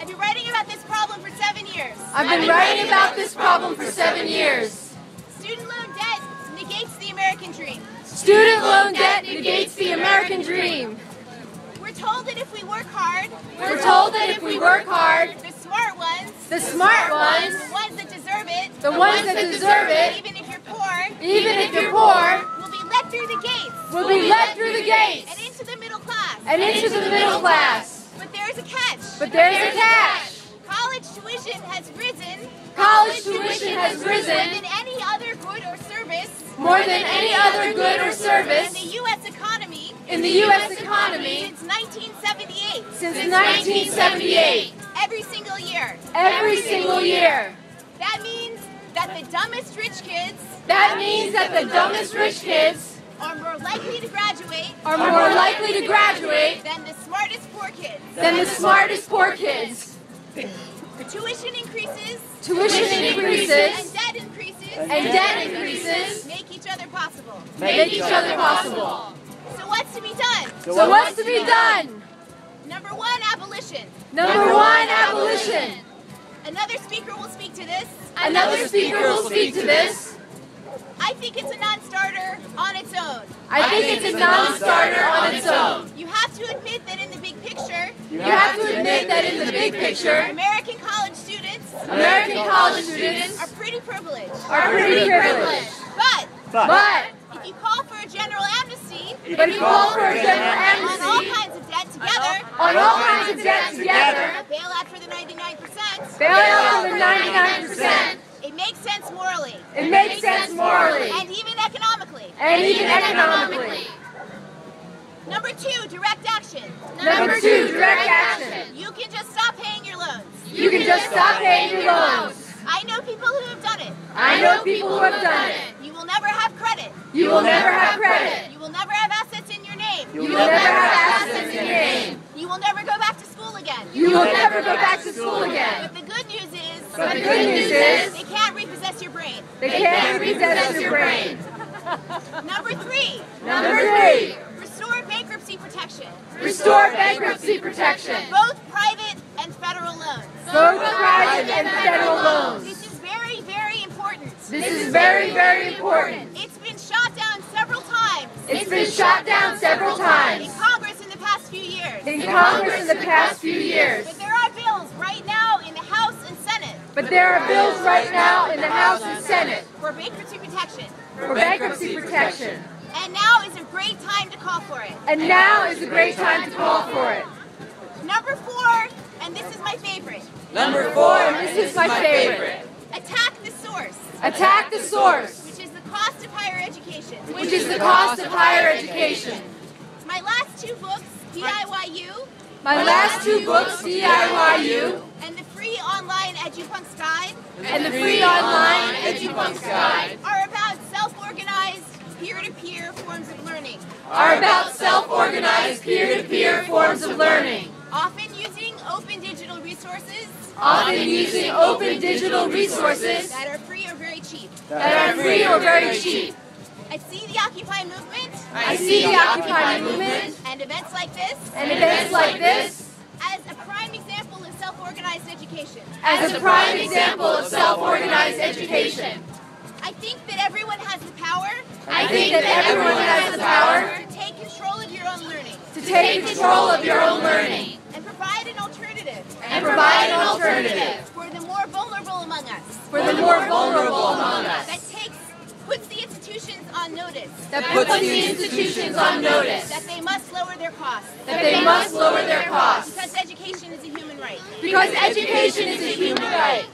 been writing about this problem for 7 years. I've been writing about this problem for 7 years. Student loan debt negates the American dream. Student loan debt negates the American dream. We're told that if we work hard, We're told that if we work hard, the smart ones, the smart ones, the ones that deserve it, the ones that deserve it, even if you're poor, even if you're poor, will be let through the gates. will be let through the gates And into the middle class. and into the middle class. But there's a catch. But there's a catch. College tuition has risen College tuition has risen more than any other good or service more than any other good or in service the U.S. economy in the U.S. economy since 1978. since 1978. Every single year. Every single year. That means that the dumbest rich kids That means that the dumbest rich kids are more likely to graduate are more likely to graduate than the smartest poor kids. than the smartest poor kids. Tuition increases Tuition increases and debt increases and debt increases make each other possible. make each other possible. So what's to be done? So what's to be done? Number one, abolition. Number one, abolition. Another speaker will speak to this. Another speaker will speak to this. I think it's a non-starter on its own. I think it's a non-starter on its own. You have to admit that in the big picture, You have to admit that in the big picture, American college students American college students are pretty privileged. are pretty privileged. But But if you call for a general amnesty if you call for a general on all amnesty kinds of debt together, on all kinds of debt together, a bailout for the 99%, bailout for the 99%, it makes sense morally it makes sense morally and even economically. and even economically. Number two, direct action. Number two, direct action. You can just stop paying your loans. You can just stop paying your loans. I know people who have done it. I know people who have done it. You will never have credit. You will never have credit. You will never have assets in your name. You will never have assets in your name. You will never go back to school again. You will never go back to school again. But the good news is, But the good news is, they can't repossess your brain. they can't repossess your brain. Number three, Number three, restore bankruptcy protection. restore bankruptcy protection. Both private and federal loans. Both private and federal loans. This is very, very important. This is very, very important. It's been shot down several times It's been shot down several in times Congress in the past few years. in Congress in the past few years. But there are bills right now in the House and Senate But there are bills right now in the House and Senate for bankruptcy protection. for bankruptcy protection. And now is a great time to call for it. And now is a great time to call for it. Number four, and this is my favorite, Number four, This is my favorite. attack the source, Attack the source, which is the cost of higher education. which is the cost of higher education. My last two books, DIYU, My last two books, DIYU, and the free online EduPunks Guide, and the free online EduPunks Guide, are about self-organized, peer-to-peer forms of learning, are about self-organized peer-to-peer forms of learning, often using open digital resources often using open digital resources that are free or very cheap. that are free or very cheap. I see the Occupy movement I see the Occupy movement and events like this and events like this as a prime example of self-organized education. as a prime example of self-organized education. I think that everyone has the power I think that everyone has the power to take control of your own learning to take control of your own learning and provide an alternative and provide an alternative for the more vulnerable among us for the more vulnerable among us that puts the institutions on notice that puts the institutions on notice that they must lower their costs that they must lower their costs because education is a human right. because education is a human right.